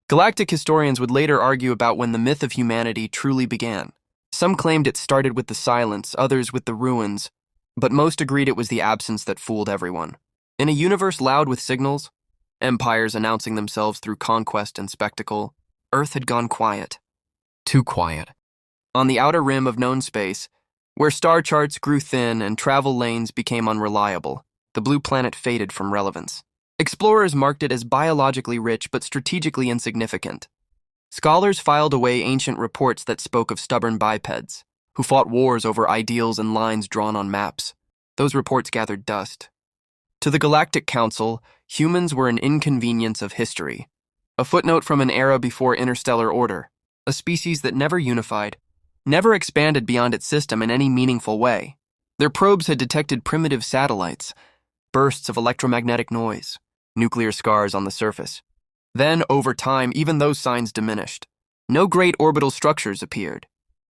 Galactic historians would later argue about when the myth of humanity truly began. Some claimed it started with the silence, others with the ruins, but most agreed it was the absence that fooled everyone. In a universe loud with signals, empires announcing themselves through conquest and spectacle, Earth had gone quiet. Too quiet. On the outer rim of known space, where star charts grew thin and travel lanes became unreliable, the blue planet faded from relevance. Explorers marked it as biologically rich but strategically insignificant. Scholars filed away ancient reports that spoke of stubborn bipeds, who fought wars over ideals and lines drawn on maps. Those reports gathered dust. To the Galactic Council, humans were an inconvenience of history, a footnote from an era before interstellar order, a species that never unified, never expanded beyond its system in any meaningful way. Their probes had detected primitive satellites, bursts of electromagnetic noise, nuclear scars on the surface. Then, over time, even those signs diminished. No great orbital structures appeared.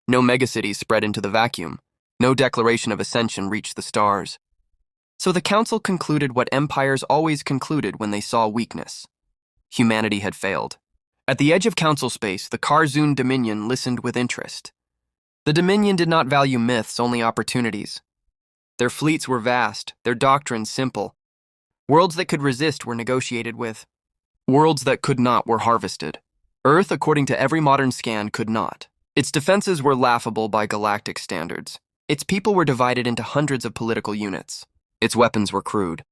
No megacities spread into the vacuum. No declaration of ascension reached the stars. So the Council concluded what empires always concluded when they saw weakness. Humanity had failed. At the edge of Council space, the Karzun Dominion listened with interest. The Dominion did not value myths, only opportunities. Their fleets were vast, their doctrines simple. Worlds that could resist were negotiated with. Worlds that could not were harvested. Earth, according to every modern scan, could not. Its defenses were laughable by galactic standards. Its people were divided into hundreds of political units. Its weapons were crude.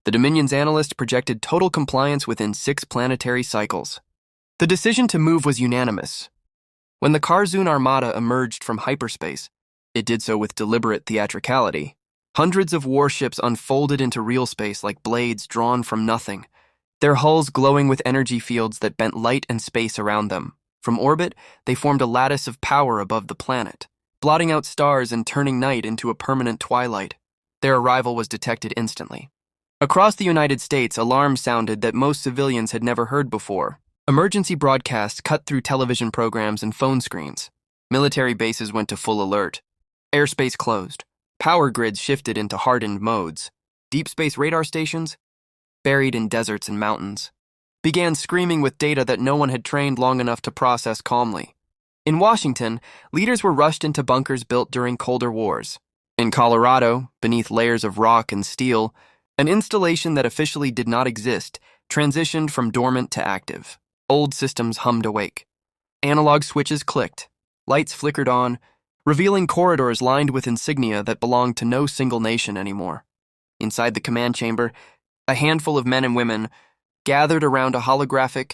The Dominion's analysts projected total compliance within 6 planetary cycles. The decision to move was unanimous. When the Karzun Armada emerged from hyperspace, it did so with deliberate theatricality. Hundreds of warships unfolded into real space like blades drawn from nothing, their hulls glowing with energy fields that bent light and space around them. From orbit, they formed a lattice of power above the planet, blotting out stars and turning night into a permanent twilight. Their arrival was detected instantly. Across the United States, alarms sounded that most civilians had never heard before. Emergency broadcasts cut through television programs and phone screens. Military bases went to full alert. Airspace closed. Power grids shifted into hardened modes. Deep space radar stations, buried in deserts and mountains, began screaming with data that no one had trained long enough to process calmly. In Washington, leaders were rushed into bunkers built during colder wars. In Colorado, beneath layers of rock and steel, an installation that officially did not exist transitioned from dormant to active. Old systems hummed awake. Analog switches clicked. Lights flickered on, revealing corridors lined with insignia that belonged to no single nation anymore. Inside the command chamber, a handful of men and women gathered around a holographic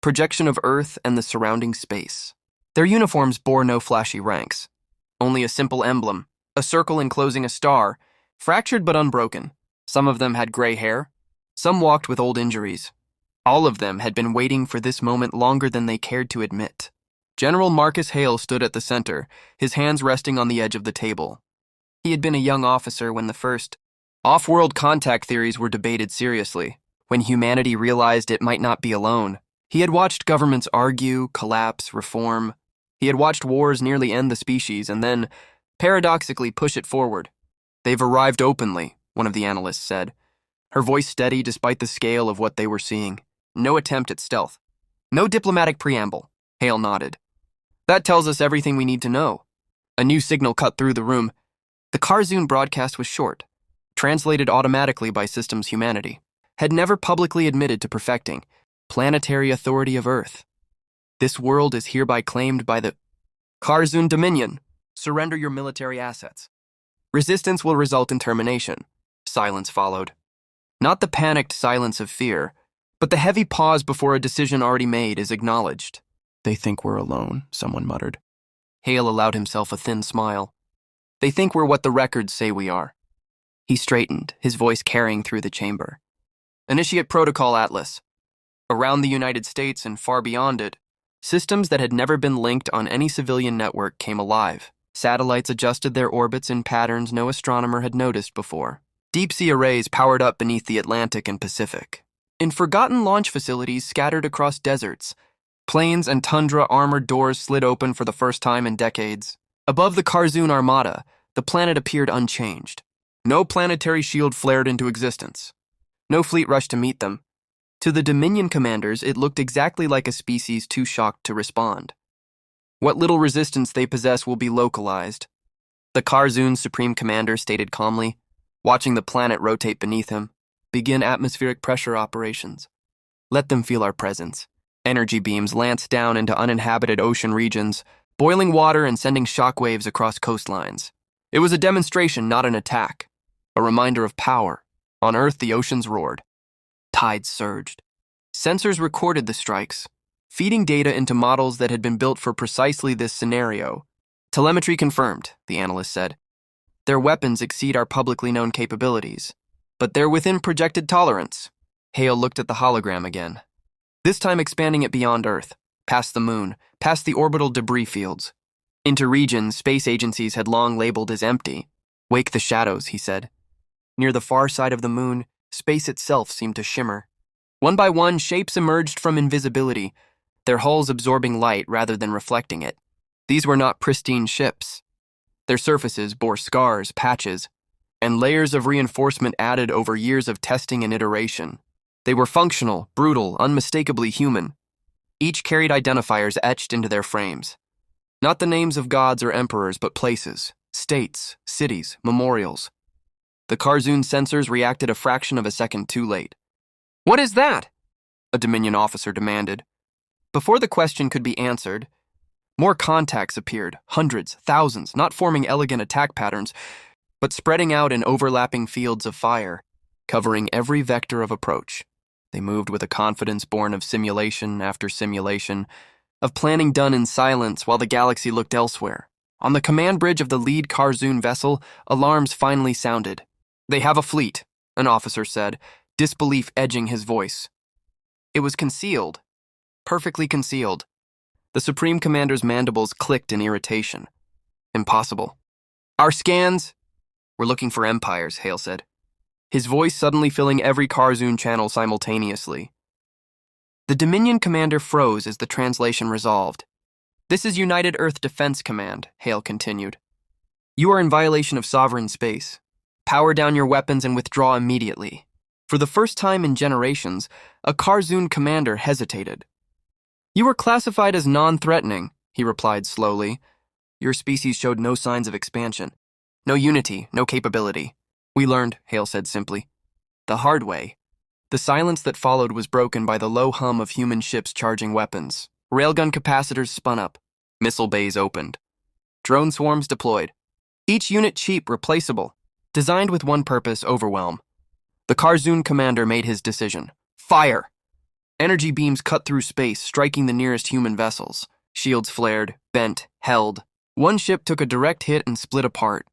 projection of Earth and the surrounding space. Their uniforms bore no flashy ranks, only a simple emblem, a circle enclosing a star, fractured but unbroken. Some of them had gray hair, some walked with old injuries. All of them had been waiting for this moment longer than they cared to admit. General Marcus Hale stood at the center, his hands resting on the edge of the table. He had been a young officer when the first off-world contact theories were debated seriously, when humanity realized it might not be alone. He had watched governments argue, collapse, reform. He had watched wars nearly end the species and then, paradoxically, push it forward. "They've arrived openly," one of the analysts said, her voice steady despite the scale of what they were seeing. No attempt at stealth. No diplomatic preamble. Hale nodded. "That tells us everything we need to know." A new signal cut through the room. The Karzun broadcast was short, translated automatically by Systems Humanity, had never publicly admitted to perfecting. Planetary Authority of Earth. This world is hereby claimed by the Karzun Dominion. Surrender your military assets. Resistance will result in termination. Silence followed. Not the panicked silence of fear, but the heavy pause before a decision already made is acknowledged. "They think we're alone," someone muttered. Hale allowed himself a thin smile. "They think we're what the records say we are." He straightened, his voice carrying through the chamber. "Initiate Protocol Atlas. Around the United States and far beyond it, systems that had never been linked on any civilian network came alive. Satellites adjusted their orbits in patterns no astronomer had noticed before. Deep-sea arrays powered up beneath the Atlantic and Pacific. In forgotten launch facilities scattered across deserts, plains and tundra armored doors slid open for the first time in decades. Above the Karzun Armada, the planet appeared unchanged. No planetary shield flared into existence. No fleet rushed to meet them. To the Dominion commanders, it looked exactly like a species too shocked to respond. What little resistance they possess will be localized, the Karzoon Supreme Commander stated calmly, watching the planet rotate beneath him. Begin atmospheric pressure operations. Let them feel our presence. Energy beams lance down into uninhabited ocean regions, boiling water and sending shockwaves across coastlines. It was a demonstration, not an attack. A reminder of power. On Earth, the oceans roared. Tides surged. Sensors recorded the strikes, feeding data into models that had been built for precisely this scenario. Telemetry confirmed, the analyst said. Their weapons exceed our publicly known capabilities, but they're within projected tolerance. Hale looked at the hologram again, this time expanding it beyond Earth, past the moon, past the orbital debris fields, into regions space agencies had long labeled as empty. Wake the shadows, he said. Near the far side of the moon, space itself seemed to shimmer. One by one, shapes emerged from invisibility, their hulls absorbing light rather than reflecting it. These were not pristine ships. Their surfaces bore scars, patches, and layers of reinforcement added over years of testing and iteration. They were functional, brutal, unmistakably human. Each carried identifiers etched into their frames. Not the names of gods or emperors, but places, states, cities, memorials. The Karzoon sensors reacted a fraction of a second too late. What is that? A Dominion officer demanded. Before the question could be answered, more contacts appeared, hundreds, thousands, not forming elegant attack patterns, but spreading out in overlapping fields of fire, covering every vector of approach. They moved with a confidence born of simulation after simulation, of planning done in silence while the galaxy looked elsewhere. On the command bridge of the lead Karzoon vessel, alarms finally sounded. They have a fleet, an officer said, disbelief edging his voice. It was concealed, perfectly concealed. The Supreme Commander's mandibles clicked in irritation. Impossible. Our scans? We're looking for empires, Hale said, his voice suddenly filling every Karzoon channel simultaneously. The Dominion commander froze as the translation resolved. This is United Earth Defense Command, Hale continued. You are in violation of sovereign space. Power down your weapons and withdraw immediately. For the first time in generations, a Karzoon commander hesitated. You were classified as non-threatening, he replied slowly. Your species showed no signs of expansion. No unity, no capability. We learned, Hale said simply. The hard way. The silence that followed was broken by the low hum of human ships charging weapons. Railgun capacitors spun up. Missile bays opened. Drone swarms deployed. Each unit cheap, replaceable. Designed with one purpose, overwhelm. The Karzoon commander made his decision. Fire! Energy beams cut through space, striking the nearest human vessels. Shields flared, bent, held. One ship took a direct hit and split apart,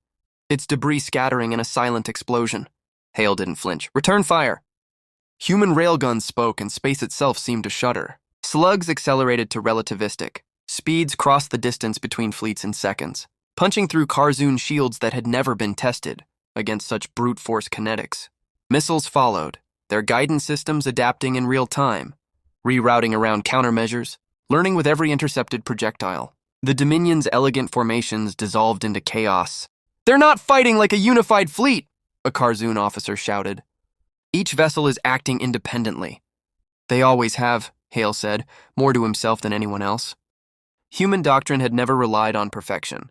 its debris scattering in a silent explosion. Hale didn't flinch. Return fire! Human railguns spoke and space itself seemed to shudder. Slugs accelerated to relativistic. Speeds crossed the distance between fleets in seconds, punching through Karzoon shields that had never been tested against such brute force kinetics. Missiles followed, their guidance systems adapting in real time, rerouting around countermeasures, learning with every intercepted projectile. The Dominion's elegant formations dissolved into chaos. They're not fighting like a unified fleet, a Karzoon officer shouted. Each vessel is acting independently. They always have, Hale said, more to himself than anyone else. Human doctrine had never relied on perfection.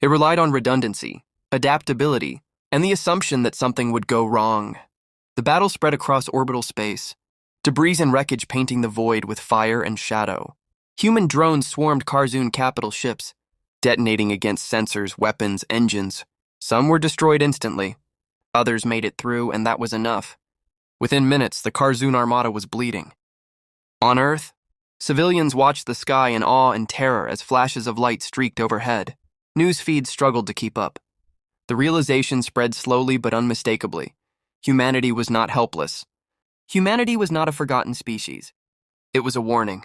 It relied on redundancy, adaptability, and the assumption that something would go wrong. The battle spread across orbital space, debris and wreckage painting the void with fire and shadow. Human drones swarmed Karzoon capital ships, detonating against sensors, weapons, engines. Some were destroyed instantly. Others made it through, and that was enough. Within minutes, the Karzoon armada was bleeding. On Earth, civilians watched the sky in awe and terror as flashes of light streaked overhead. News feeds struggled to keep up. The realization spread slowly but unmistakably. Humanity was not helpless. Humanity was not a forgotten species. It was a warning.